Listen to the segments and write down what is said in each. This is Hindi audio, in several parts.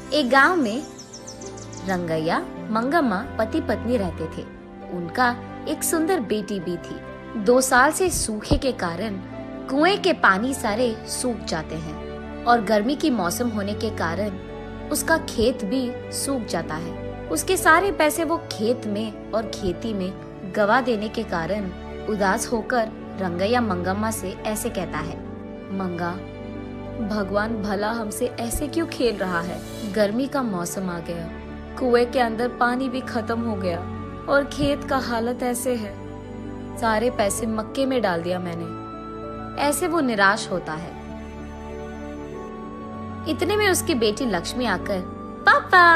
एक गांव में रंगैया मंगम्मा पति पत्नी रहते थे। उनका एक सुंदर बेटी भी थी। 2 साल से सूखे के कारण कुएं के पानी सारे सूख जाते हैं और गर्मी की मौसम होने के कारण उसका खेत भी सूख जाता है। उसके सारे पैसे वो खेत में और खेती में गवा देने के कारण उदास होकर रंगैया मंगम्मा से ऐसे कहता है, मंगा, भगवान भला हमसे ऐसे क्यों खेल रहा है। गर्मी का मौसम आ गया, कुएं के अंदर पानी भी खत्म हो गया और खेत का हालत ऐसे है। सारे पैसे मक्के में डाल दिया मैंने। ऐसे वो निराश होता है। इतने में उसकी बेटी लक्ष्मी आकर पापा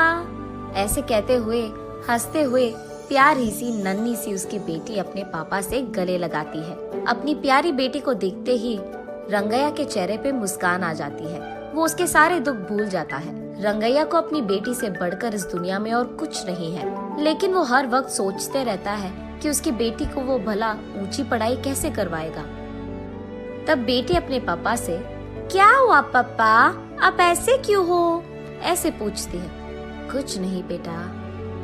ऐसे कहते हुए हंसते हुए प्यारी सी नन्ही सी उसकी बेटी अपने पापा से गले लगाती है। अपनी प्यारी बेटी को देखते ही रंगैया के चेहरे पे मुस्कान आ जाती है। वो उसके सारे दुख भूल जाता है। रंगैया को अपनी बेटी से बढ़कर इस दुनिया में और कुछ नहीं है, लेकिन वो हर वक्त सोचते रहता है कि उसकी बेटी को वो भला ऊंची पढ़ाई कैसे करवाएगा। तब बेटी अपने पापा से, क्या हुआ पापा, आप ऐसे क्यों हो, ऐसे पूछती है। कुछ नहीं बेटा,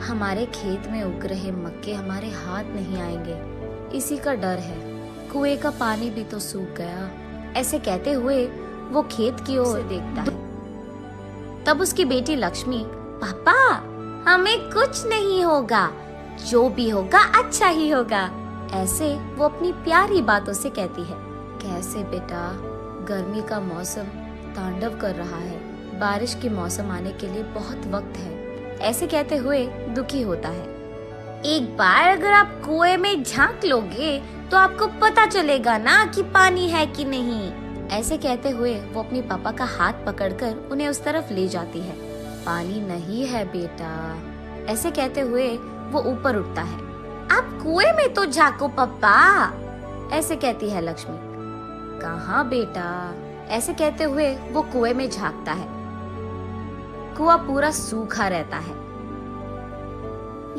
हमारे खेत में उग रहे मक्के हमारे हाथ नहीं आएंगे, इसी का डर है। कुएं का पानी भी तो सूख गया। ऐसे कहते हुए वो खेत की ओर देखता है। तब उसकी बेटी लक्ष्मी, पापा हमें कुछ नहीं होगा, जो भी होगा अच्छा ही होगा, ऐसे वो अपनी प्यारी बातों से कहती है। कैसे बेटा, गर्मी का मौसम तांडव कर रहा है, बारिश के मौसम आने के लिए बहुत वक्त है, ऐसे कहते हुए दुखी होता है। एक बार अगर आप कुएं में झांक लोगे तो आपको पता चलेगा ना कि पानी है कि नहीं। ऐसे कहते हुए वो अपने पापा का हाथ पकड़कर उन्हें उस तरफ ले जाती है। पानी नहीं है बेटा, ऐसे कहते हुए वो ऊपर उठता है। आप कुएं में तो झांको पापा, ऐसे कहती है लक्ष्मी। कहाँ बेटा, ऐसे कहते हुए वो कुएं में झांकता है। कुआं पूरा सूखा रहता है।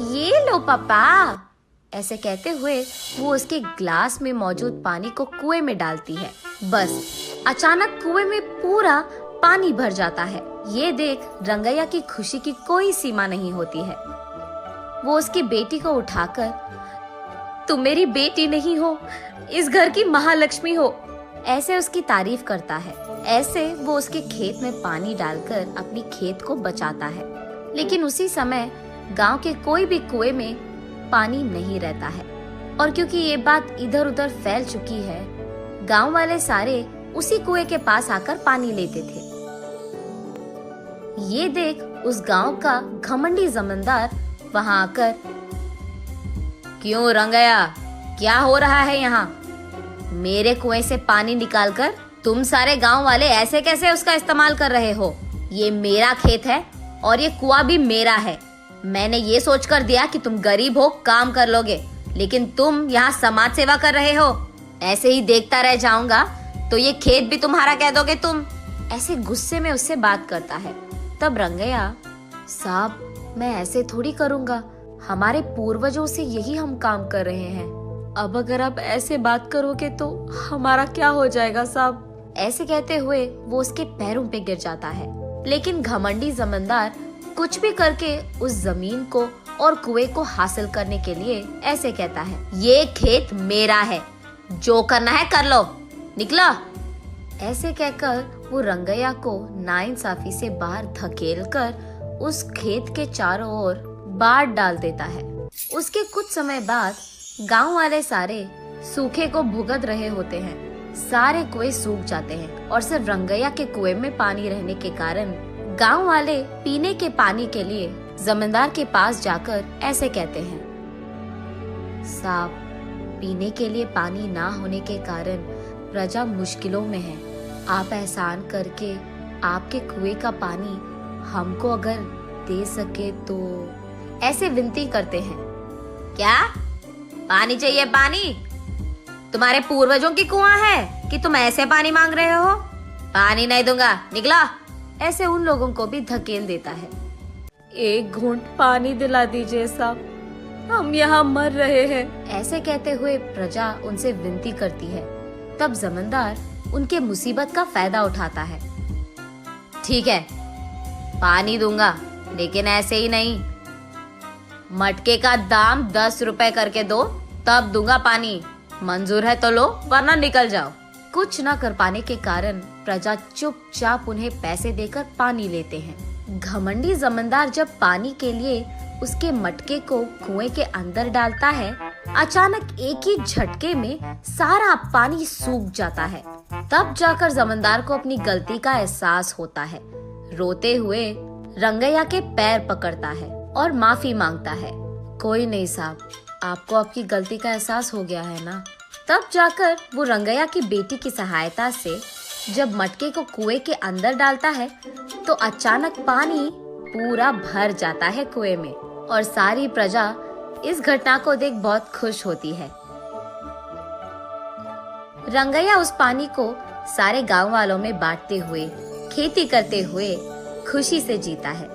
ये लो पापा, ऐसे कहते हुए वो उसके ग्लास में मौजूद पानी को कुएं में डालती है। बस अचानक कुएं में पूरा पानी भर जाता है। ये देख रंगैया की खुशी की कोई सीमा नहीं होती है। वो उसकी बेटी को उठाकर, तुम मेरी बेटी नहीं हो, इस घर की महालक्ष्मी हो, ऐसे उसकी तारीफ करता है। ऐसे वो उसके खेत में पानी डालकर अपनी खेत को बचाता है। लेकिन उसी समय गांव के कोई भी कुएं में पानी नहीं रहता है, और क्योंकि ये बात इधर उधर फैल चुकी है, गांव वाले सारे उसी कुएं के पास आकर पानी लेते थे। ये देख उस गांव का घमंडी जमींदार वहां आकर, क्यों रंगैया, क्या हो रहा है यहाँ? मेरे कुएं से पानी निकालकर तुम सारे गांव वाले ऐसे कैसे उसका इस्तेमाल कर रहे हो? ये मेरा खेत है और ये कुआं भी मेरा है। मैंने ये सोचकर दिया कि तुम गरीब हो, काम कर लोगे, लेकिन तुम यहाँ समाज सेवा कर रहे हो। ऐसे ही देखता रह जाऊंगा तो ये खेत भी तुम्हारा कह दोगे तुम। ऐसे गुस्से में उससे बात करता है। तब रंगैया, साहब मैं ऐसे थोड़ी करूंगा, हमारे पूर्वजों से यही हम काम कर रहे हैं। अब अगर आप ऐसे बात करोगे तो हमारा क्या हो जाएगा साहब? ऐसे कहते हुए वो उसके पैरों पे गिर जाता है। लेकिन घमंडी जमींदार कुछ भी करके उस जमीन को और कुएं को हासिल करने के लिए ऐसे कहता है, ये खेत मेरा है, जो करना है कर लो, निकलो। ऐसे कहकर वो रंगैया को नाइंसाफी से बाहर धकेलकर उस खेत के चारों ओर बाढ़ डाल देता है। उसके कुछ समय बाद गांव वाले सारे सूखे को भुगत रहे होते हैं। सारे कुएं सूख जाते हैं और सिर्फ रंगैया के कुएं में पानी रहने के कारण गांव वाले पीने के पानी के लिए जमींदार के पास जाकर ऐसे कहते हैं, साहब पीने के लिए पानी ना होने के कारण प्रजा मुश्किलों में है। आप एहसान करके आपके कुएं का पानी हमको अगर दे सके तो, ऐसे विनती करते हैं। क्या पानी चाहिए? पानी तुम्हारे पूर्वजों की कुआं है कि तुम ऐसे पानी मांग रहे हो? पानी नहीं दूंगा, निकला। ऐसे उन लोगों को भी धकेल देता है। एक घूंट पानी दिला दीजिए साहब, हम यहाँ मर रहे हैं, ऐसे कहते हुए प्रजा उनसे विनती करती है। तब जमींदार उनके मुसीबत का फायदा उठाता है। ठीक है, पानी दूंगा, लेकिन ऐसे ही नहीं। मटके का दाम 10 रुपए करके दो, तब दूंगा पानी। मंजूर है तो लो, वरना निकल जाओ। कुछ न कर पाने के कारण प्रजा चुपचाप उन्हें पैसे देकर पानी लेते हैं। घमंडी जमींदार जब पानी के लिए उसके मटके को कुएं के अंदर डालता है, अचानक एक ही झटके में सारा पानी सूख जाता है। तब जाकर जमींदार को अपनी गलती का एहसास होता है। रोते हुए रंगैया के पैर पकड़ता है और माफी मांगता है। कोई नहीं साहब, आपको आपकी गलती का एहसास हो गया है ना। तब जाकर वो रंगैया की बेटी की सहायता से जब मटके को कुएं के अंदर डालता है तो अचानक पानी पूरा भर जाता है कुएं में, और सारी प्रजा इस घटना को देख बहुत खुश होती है। रंगैया उस पानी को सारे गांव वालों में बांटते हुए, खेती करते हुए खुशी से जीता है।